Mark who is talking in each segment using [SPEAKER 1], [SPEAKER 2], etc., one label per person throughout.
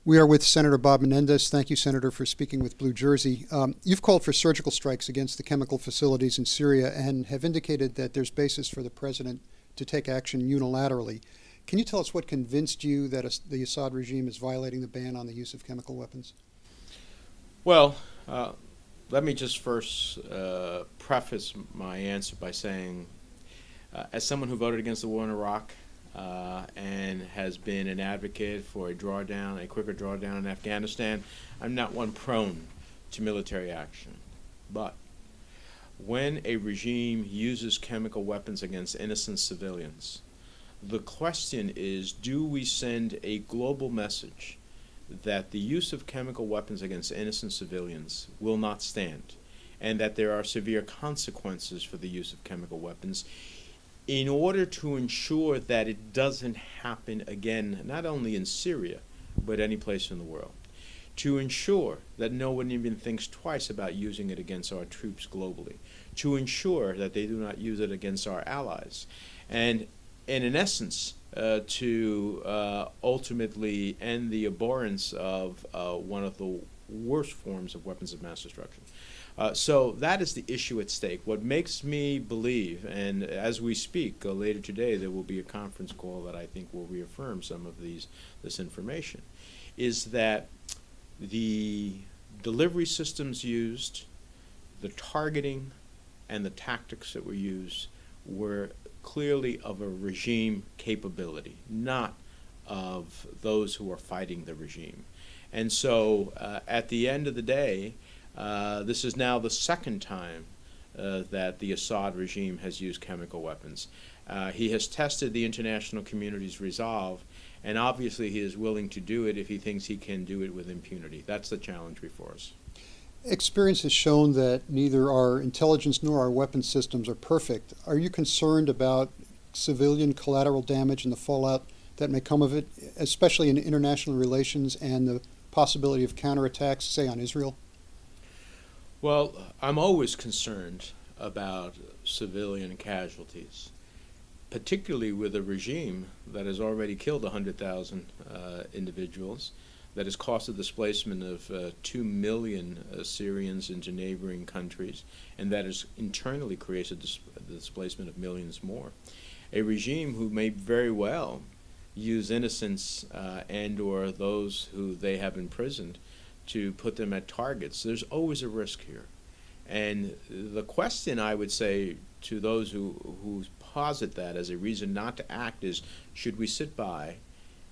[SPEAKER 1] We are with Senator Bob Menendez. Thank you, Senator, for speaking with Blue Jersey. You've called for surgical strikes against the chemical facilities in Syria and have indicated that there's basis for the president to take action unilaterally. Can you tell us what convinced you that the Assad regime is violating the ban on the use of chemical weapons?
[SPEAKER 2] Well, let me just first preface my answer by saying, as someone who voted against the war in Iraq and has been an advocate for a quicker drawdown in Afghanistan, I'm not one prone to military action. But when a regime uses chemical weapons against innocent civilians, the question is, do we send a global message that the use of chemical weapons against innocent civilians will not stand, and that there are severe consequences for the use of chemical weapons, in order to ensure that it doesn't happen again, not only in Syria, but any place in the world, to ensure that no one even thinks twice about using it against our troops globally, to ensure that they do not use it against our allies, and in essence, to ultimately end the abhorrence of one of the worst forms of weapons of mass destruction. So that is the issue at stake. What makes me believe, and as we speak later today, there will be a conference call that I think will reaffirm some of this information, is that the delivery systems used, the targeting, and the tactics that were used were clearly of a regime capability, not of those who are fighting the regime. And so at the end of the day, this is now the second time that the Assad regime has used chemical weapons. He has tested the international community's resolve, and obviously he is willing to do it if he thinks he can do it with impunity. That's the challenge before us.
[SPEAKER 1] Experience has shown that neither our intelligence nor our weapon systems are perfect. Are you concerned about civilian collateral damage and the fallout that may come of it, especially in international relations and the possibility of counterattacks, say, on Israel?
[SPEAKER 2] Well, I'm always concerned about civilian casualties, particularly with a regime that has already killed 100,000 individuals, that has caused the displacement of 2 million Syrians into neighboring countries, and that has internally created the displacement of millions more. A regime who may very well use innocents and or those who they have imprisoned to put them at targets. There's always a risk here. And the question, I would say, to those who posit that as a reason not to act is, should we sit by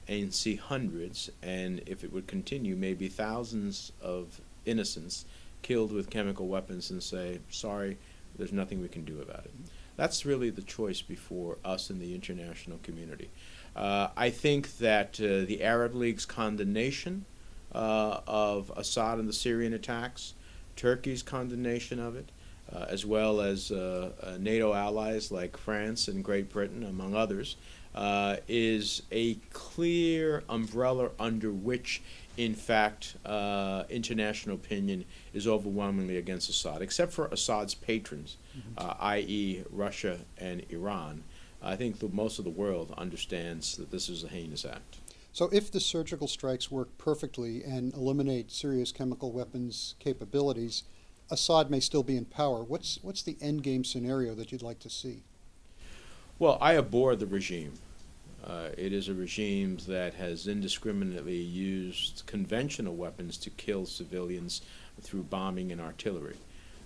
[SPEAKER 2] and see hundreds, and if it would continue, maybe thousands of innocents killed with chemical weapons and say, sorry, there's nothing we can do about it? That's really the choice before us in the international community. I think that the Arab League's condemnation of Assad and the Syrian attacks, Turkey's condemnation of it, as well as NATO allies like France and Great Britain, among others, is a clear umbrella under which, in fact, international opinion is overwhelmingly against Assad, except for Assad's patrons, i.e. Russia and Iran. I think most of the world understands that this is a heinous act.
[SPEAKER 1] So if the surgical strikes work perfectly and eliminate Syria's chemical weapons capabilities, Assad may still be in power. What's the endgame scenario that you'd like to see?
[SPEAKER 2] Well, I abhor the regime. It is a regime that has indiscriminately used conventional weapons to kill civilians through bombing and artillery.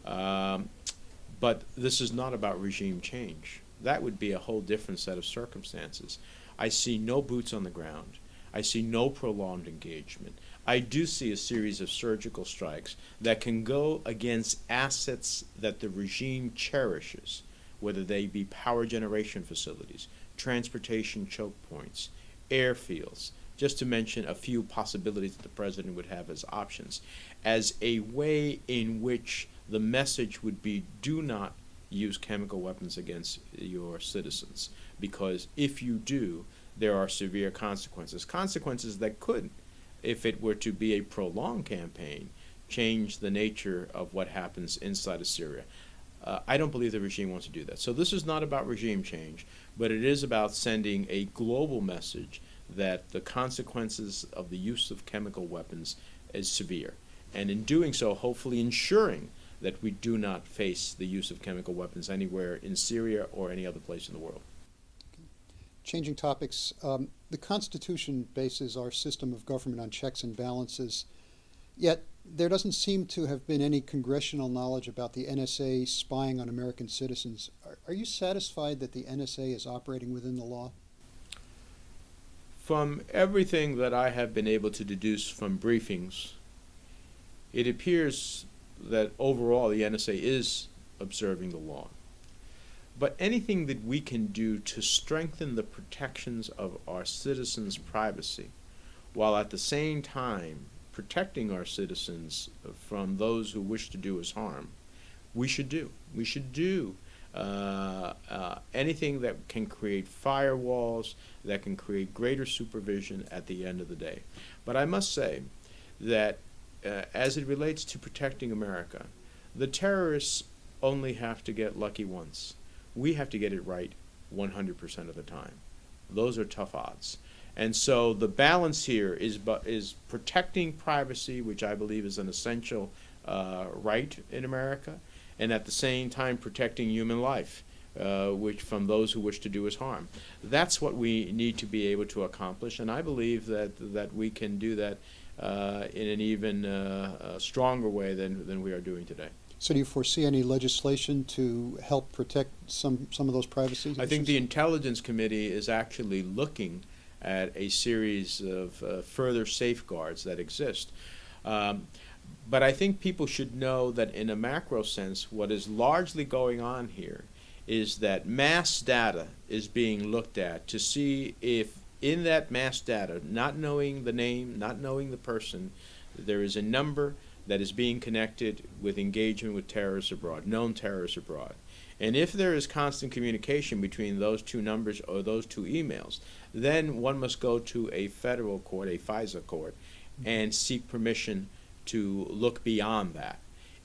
[SPEAKER 2] But this is not about regime change. That would be a whole different set of circumstances. I see no boots on the ground. I see no prolonged engagement. I do see a series of surgical strikes that can go against assets that the regime cherishes, whether they be power generation facilities, transportation choke points, airfields, just to mention a few possibilities that the president would have as options, as a way in which the message would be, do not use chemical weapons against your citizens, because if you do, there are severe consequences. Consequences that could, if it were to be a prolonged campaign, change the nature of what happens inside of Syria. I don't believe the regime wants to do that. So this is not about regime change, but it is about sending a global message that the consequences of the use of chemical weapons is severe, and in doing so, hopefully ensuring that we do not face the use of chemical weapons anywhere in Syria or any other place in the world.
[SPEAKER 1] Changing topics, the Constitution bases our system of government on checks and balances, yet there doesn't seem to have been any congressional knowledge about the NSA spying on American citizens. Are you satisfied that the NSA is operating within the law?
[SPEAKER 2] From everything that I have been able to deduce from briefings, it appears that overall the NSA is observing the law. But anything that we can do to strengthen the protections of our citizens' privacy, while at the same time protecting our citizens from those who wish to do us harm, we should do. We should do anything that can create firewalls, that can create greater supervision at the end of the day. But I must say that as it relates to protecting America, the terrorists only have to get lucky once. We have to get it right 100% of the time. Those are tough odds. And so the balance here is protecting privacy, which I believe is an essential right in America, and at the same time protecting human life, which from those who wish to do us harm. That's what we need to be able to accomplish, and I believe that we can do that in an even stronger way than we are doing today.
[SPEAKER 1] So do you foresee any legislation to help protect some of those privacy issues?
[SPEAKER 2] I think the Intelligence Committee is actually looking at a series of further safeguards that exist. But I think people should know that in a macro sense, what is largely going on here is that mass data is being looked at to see if in that mass data, not knowing the name, not knowing the person, there is a number that is being connected with engagement with terrorists abroad, known terrorists abroad. And if there is constant communication between those two numbers or those two emails, then one must go to a federal court, a FISA court, and seek permission to look beyond that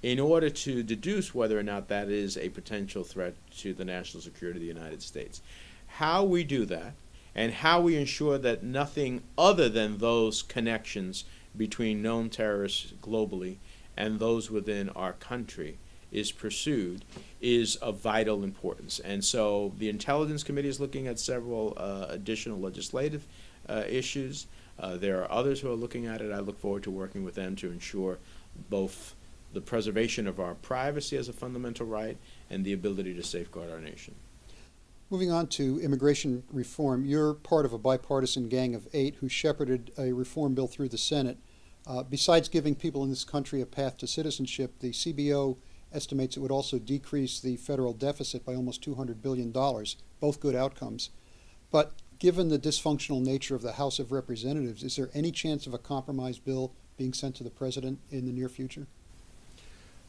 [SPEAKER 2] in order to deduce whether or not that is a potential threat to the national security of the United States. How we do that and how we ensure that nothing other than those connections between known terrorists globally and those within our country is pursued is of vital importance. And so the Intelligence Committee is looking at several additional legislative issues. There are others who are looking at it. I look forward to working with them to ensure both the preservation of our privacy as a fundamental right and the ability to safeguard our nation.
[SPEAKER 1] Moving on to immigration reform, you're part of a bipartisan gang of 8 who shepherded a reform bill through the Senate. Besides giving people in this country a path to citizenship, the CBO estimates it would also decrease the federal deficit by almost $200 billion, both good outcomes. But given the dysfunctional nature of the House of Representatives, is there any chance of a compromise bill being sent to the president in the near future?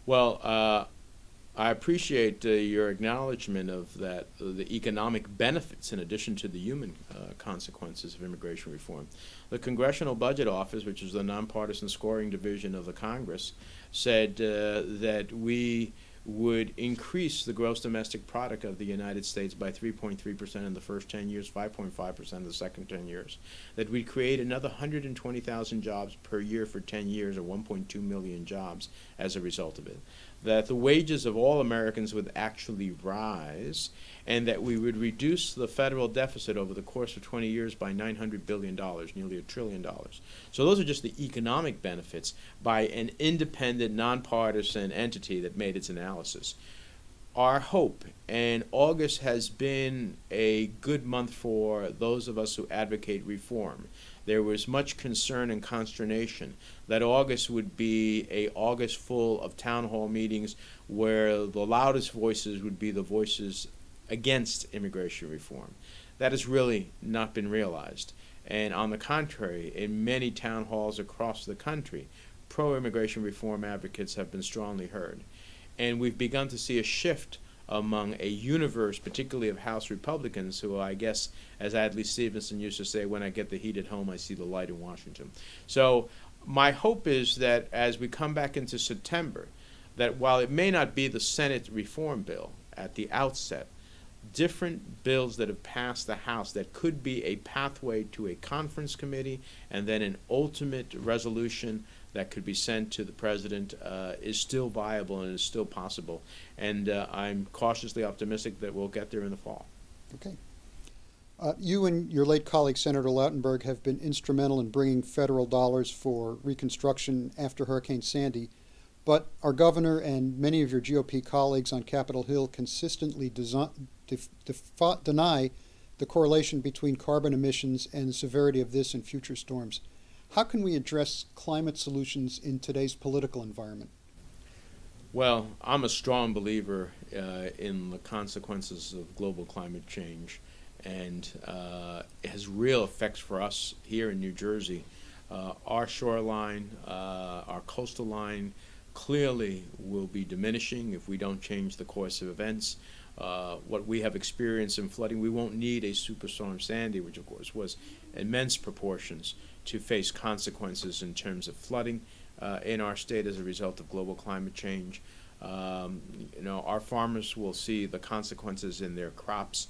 [SPEAKER 2] Well, I appreciate your acknowledgement of that, the economic benefits in addition to the human consequences of immigration reform. The Congressional Budget Office, which is the nonpartisan scoring division of the Congress, said that we would increase the gross domestic product of the United States by 3.3% in the first 10 years, 5.5% in the second 10 years, that we'd create another 120,000 jobs per year for 10 years, or 1.2 million jobs as a result of it, that the wages of all Americans would actually rise, and that we would reduce the federal deficit over the course of 20 years by $900 billion, nearly $1 trillion. So those are just the economic benefits by an independent, nonpartisan entity that made its analysis. Our hope, and August has been a good month for those of us who advocate reform. There was much concern and consternation that August would be an August full of town hall meetings where the loudest voices would be the voices against immigration reform. That has really not been realized. And on the contrary, in many town halls across the country, pro-immigration reform advocates have been strongly heard. And we've begun to see a shift among a universe, particularly of House Republicans, who I guess, as Adlai Stevenson used to say, when I get the heat at home, I see the light in Washington. So my hope is that as we come back into September, that while it may not be the Senate reform bill at the outset, different bills that have passed the House that could be a pathway to a conference committee and then an ultimate resolution that could be sent to the president is still viable and is still possible. And I'm cautiously optimistic that we'll get there in the fall.
[SPEAKER 1] Okay. You and your late colleague, Senator Lautenberg, have been instrumental in bringing federal dollars for reconstruction after Hurricane Sandy. But our governor and many of your GOP colleagues on Capitol Hill consistently deny the correlation between carbon emissions and the severity of this and future storms. How can we address climate solutions in today's political environment?
[SPEAKER 2] Well, I'm a strong believer in the consequences of global climate change, and it has real effects for us here in New Jersey. Our shoreline, our coastal line, clearly will be diminishing if we don't change the course of events. What we have experienced in flooding, we won't need a Superstorm Sandy, which of course was immense proportions, to face consequences in terms of flooding in our state as a result of global climate change. Our farmers will see the consequences in their crops.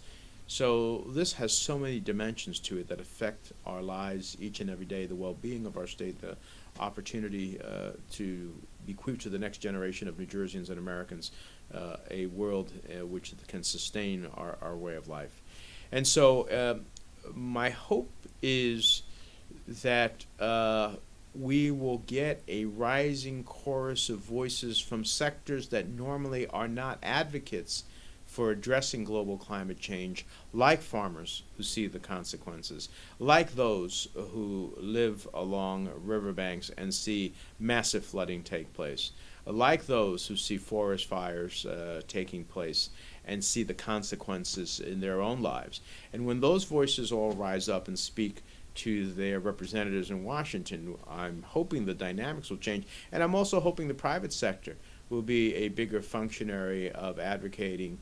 [SPEAKER 2] So this has so many dimensions to it that affect our lives each and every day, the well-being of our state, the opportunity to bequeath to the next generation of New Jerseyans and Americans a world which can sustain our way of life. And so my hope is that we will get a rising chorus of voices from sectors that normally are not advocates for addressing global climate change, like farmers who see the consequences, like those who live along riverbanks and see massive flooding take place, like those who see forest fires taking place and see the consequences in their own lives. And when those voices all rise up and speak to their representatives in Washington, I'm hoping the dynamics will change. And I'm also hoping the private sector will be a bigger functionary of advocating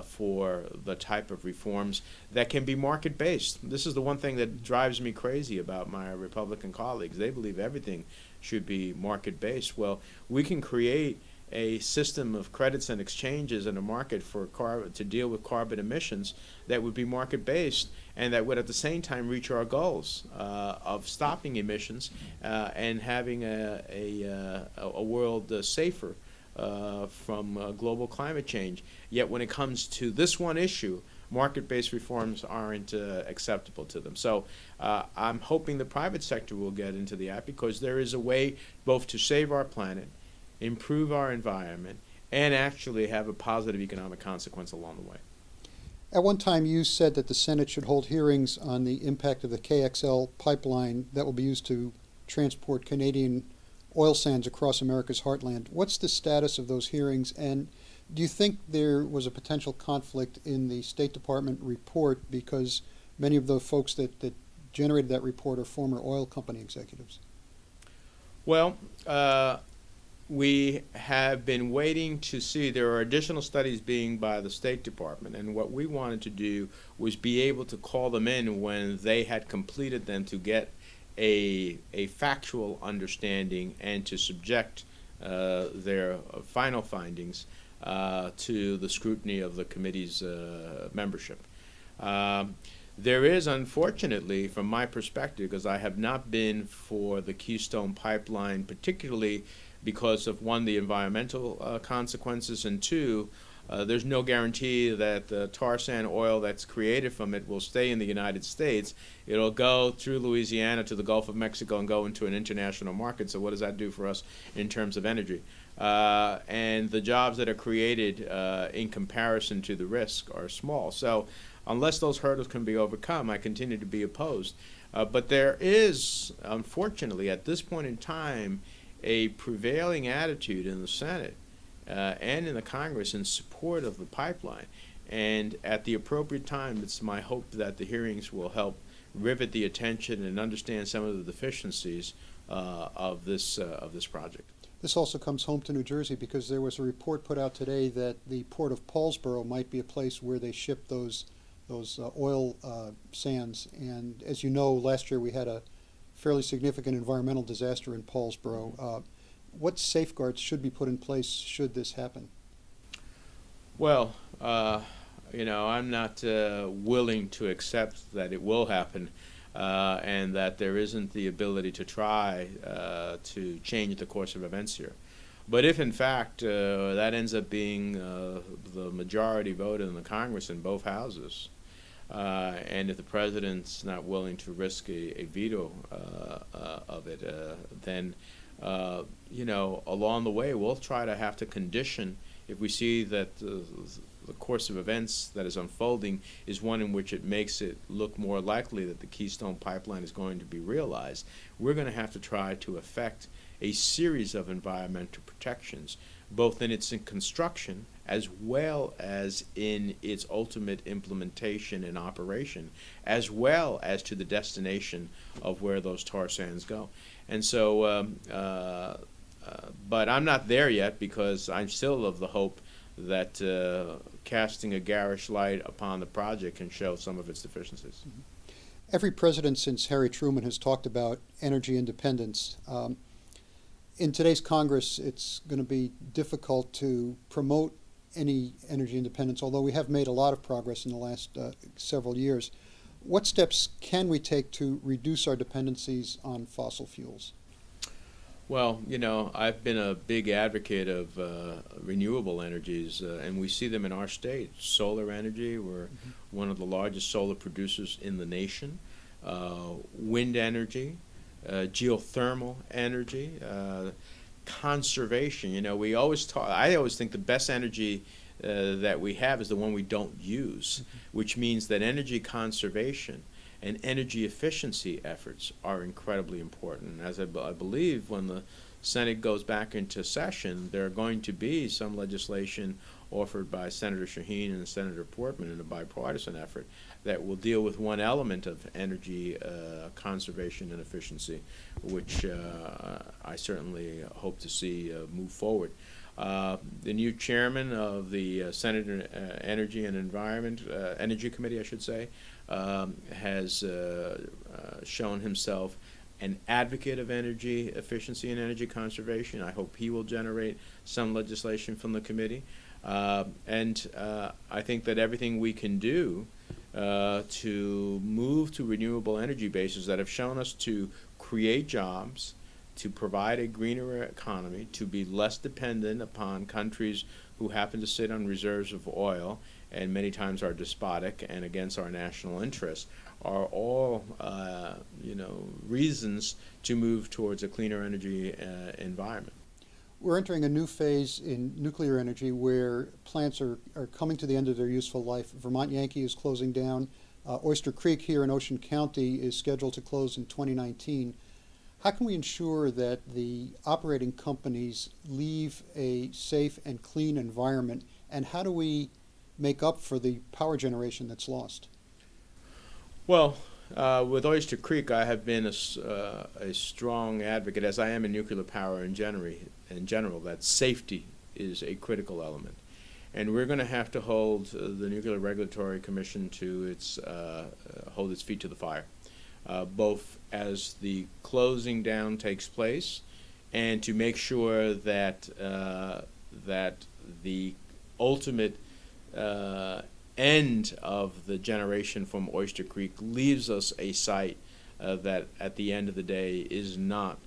[SPEAKER 2] for the type of reforms that can be market-based. This is the one thing that drives me crazy about my Republican colleagues. They believe everything should be market-based. Well, we can create a system of credits and exchanges and a market for to deal with carbon emissions that would be market-based and that would at the same time reach our goals of stopping emissions and having a world safer from global climate change. Yet when it comes to this one issue, market-based reforms aren't acceptable to them. So I'm hoping the private sector will get into the act because there is a way both to save our planet, improve our environment, and actually have a positive economic consequence along the way.
[SPEAKER 1] At one time, you said that the Senate should hold hearings on the impact of the KXL pipeline that will be used to transport Canadian oil sands across America's heartland. What's the status of those hearings, and do you think there was a potential conflict in the State Department report because many of the folks that generated that report are former oil company executives?
[SPEAKER 2] Well, we have been waiting to see. There are additional studies being by the State Department, and what we wanted to do was be able to call them in when they had completed them to get a factual understanding and to subject their final findings to the scrutiny of the committee's membership. There is, unfortunately, from my perspective, because I have not been for the Keystone Pipeline, particularly because of, one, the environmental consequences, and two, there's no guarantee that the tar sand oil that's created from it will stay in the United States. It'll go through Louisiana to the Gulf of Mexico and go into an international market. So what does that do for us in terms of energy? And the jobs that are created in comparison to the risk are small. So unless those hurdles can be overcome, I continue to be opposed. But there is, unfortunately, at this point in time, a prevailing attitude in the Senate and in the Congress in support of the pipeline. And at the appropriate time, it's my hope that the hearings will help rivet the attention and understand some of the deficiencies of this project.
[SPEAKER 1] This also comes home to New Jersey because there was a report put out today that the port of Paulsboro might be a place where they ship those oil sands. And as you know, last year we had a fairly significant environmental disaster in Paulsboro. What safeguards should be put in place should this happen?
[SPEAKER 2] Well, I'm not willing to accept that it will happen, and that there isn't the ability to try to change the course of events here. But if, in fact, that ends up being the majority vote in the Congress in both houses, and if the president's not willing to risk a veto of it, then, along the way, we'll try to have to condition if we see that the course of events that is unfolding is one in which it makes it look more likely that the Keystone Pipeline is going to be realized. We're going to have to try to effect a series of environmental protections, both in its construction as well as in its ultimate implementation and operation, as well as to the destination of where those tar sands go. And so, but I'm not there yet, because I'm still of the hope that casting a garish light upon the project can show some of its deficiencies.
[SPEAKER 1] Every president since Harry Truman has talked about energy independence. In today's Congress, it's going to be difficult to promote any energy independence, although we have made a lot of progress in the last several years. What steps can we take to reduce our dependencies on fossil fuels?
[SPEAKER 2] Well, I've been a big advocate of renewable energies, and we see them in our state. Solar energy, we're one of the largest solar producers in the nation. Wind energy, geothermal energy, conservation. We always talk. I always think the best energy that we have is the one we don't use, which means that energy conservation and energy efficiency efforts are incredibly important. As I believe when the Senate goes back into session, there are going to be some legislation offered by Senator Shaheen and Senator Portman in a bipartisan effort that will deal with one element of energy conservation and efficiency, which I certainly hope to see move forward. The new chairman of the Senate Energy and Environment, Energy Committee, I should say, has shown himself an advocate of energy efficiency and energy conservation. I hope he will generate some legislation from the committee. And I think that everything we can do to move to renewable energy bases that have shown us to create jobs, to provide a greener economy, to be less dependent upon countries who happen to sit on reserves of oil and many times are despotic and against our national interests, are all reasons to move towards a cleaner energy environment.
[SPEAKER 1] We're entering a new phase in nuclear energy where plants are coming to the end of their useful life. Vermont Yankee is closing down. Oyster Creek here in Ocean County is scheduled to close in 2019. How can we ensure that the operating companies leave a safe and clean environment, and how do we make up for the power generation that's lost?
[SPEAKER 2] Well, with Oyster Creek, I have been a strong advocate, as I am in nuclear power in general, that safety is a critical element. And we're going to have to hold the Nuclear Regulatory Commission to hold its feet to the fire, both as the closing down takes place and to make sure that that the ultimate end of the generation from Oyster Creek leaves us a site that at the end of the day is not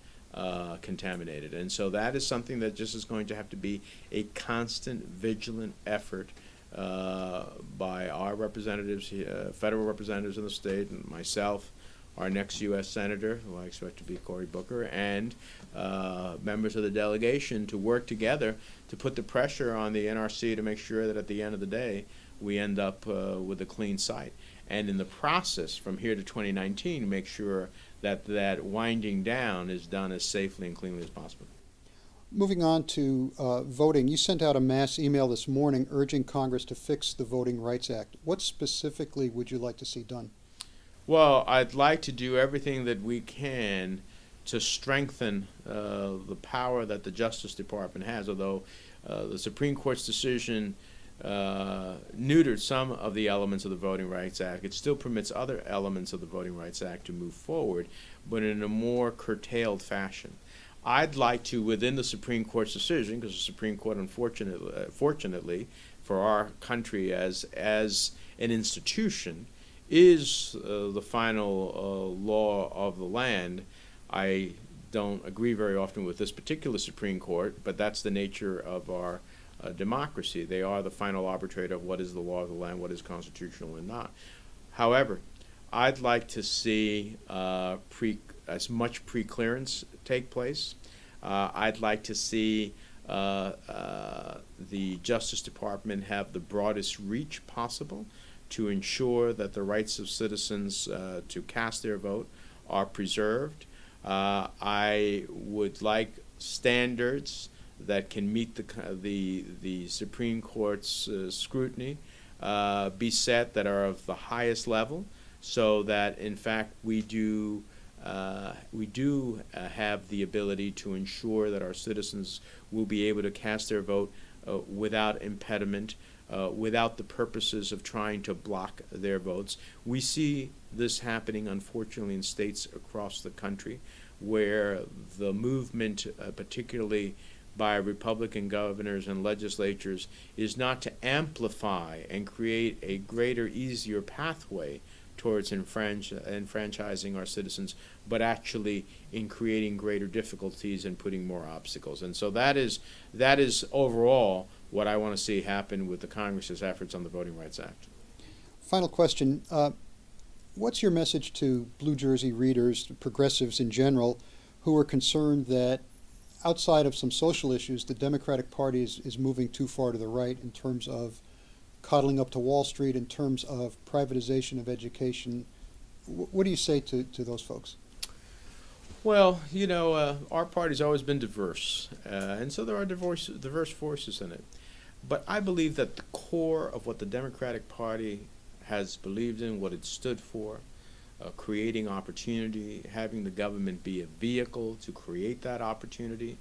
[SPEAKER 2] contaminated. And so that is something that just is going to have to be a constant, vigilant effort by our representatives, federal representatives in the state, and myself, our next U.S. Senator, who I expect to be Cory Booker, and members of the delegation to work together to put the pressure on the NRC to make sure that at the end of the day we end up with a clean site. And in the process from here to 2019, make sure that that winding down is done as safely and cleanly as possible.
[SPEAKER 1] Moving on to voting, you sent out a mass email this morning urging Congress to fix the Voting Rights Act. What specifically would you like to see done?
[SPEAKER 2] Well, I'd like to do everything that we can to strengthen the power that the Justice Department has, although the Supreme Court's decision neutered some of the elements of the Voting Rights Act. It still permits other elements of the Voting Rights Act to move forward, but in a more curtailed fashion. I'd like to, within the Supreme Court's decision, because the Supreme Court, unfortunately, for our country as an institution is the final law of the land. I don't agree very often with this particular Supreme Court, but that's the nature of our democracy. They are the final arbitrator of what is the law of the land, what is constitutional and not. However, I'd like to see as much pre-clearance take place. I'd like to see the Justice Department have the broadest reach possible to ensure that the rights of citizens to cast their vote are preserved. I would like standards that can meet the Supreme Court's scrutiny be set that are of the highest level, so that in fact we do have the ability to ensure that our citizens will be able to cast their vote without impediment, without the purposes of trying to block their votes. We see this happening, unfortunately, in states across the country where the movement, particularly by Republican governors and legislatures, is not to amplify and create a greater, easier pathway towards enfranchising our citizens, but actually in creating greater difficulties and putting more obstacles. And so that is overall what I want to see happen with the Congress's efforts on the Voting Rights Act.
[SPEAKER 1] Final question. What's your message to Blue Jersey readers, progressives in general, who are concerned that outside of some social issues, the Democratic Party is moving too far to the right in terms of coddling up to Wall Street, in terms of privatization of education? What do you say to those folks?
[SPEAKER 2] Well, you know, our party's always been diverse, and so there are diverse forces in it. But I believe that the core of what the Democratic Party has believed in, what it stood for, creating opportunity, having the government be a vehicle to create that opportunity,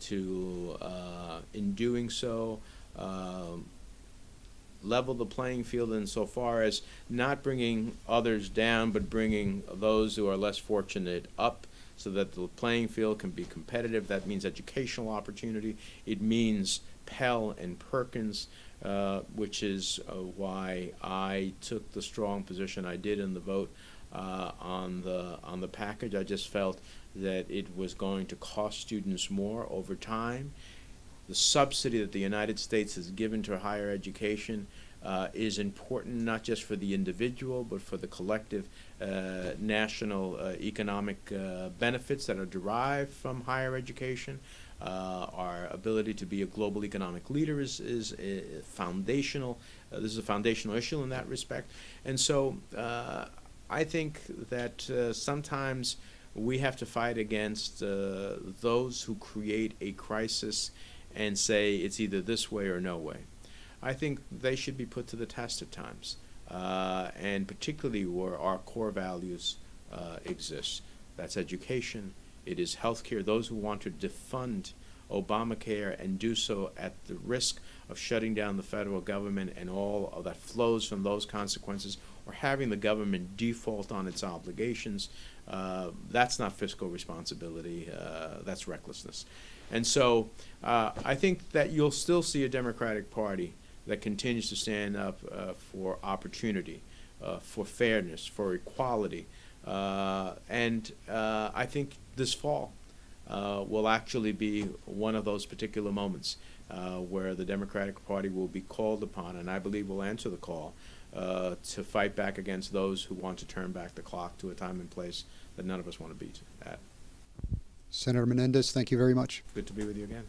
[SPEAKER 2] to, in doing so, level the playing field insofar as not bringing others down, but bringing those who are less fortunate up, so that the playing field can be competitive. That means educational opportunity. It means Pell and Perkins, which is why I took the strong position I did in the vote on the package. I just felt that it was going to cost students more over time. The subsidy that the United States has given to higher education is important not just for the individual, but for the collective national economic benefits that are derived from higher education. Our ability to be a global economic leader is foundational. This is a foundational issue in that respect. And so I think that sometimes we have to fight against those who create a crisis and say it's either this way or no way. I think they should be put to the test at times, and particularly where our core values exist. That's education, it is healthcare. Those who want to defund Obamacare and do so at the risk of shutting down the federal government and all of that flows from those consequences, or having the government default on its obligations, that's not fiscal responsibility, that's recklessness. And so I think that you'll still see a Democratic Party that continues to stand up for opportunity, for fairness, for equality. And I think this fall will actually be one of those particular moments where the Democratic Party will be called upon, and I believe will answer the call, to fight back against those who want to turn back the clock to a time and place that none of us want to be at.
[SPEAKER 1] Senator Menendez, thank you very much.
[SPEAKER 2] Good to be with you again.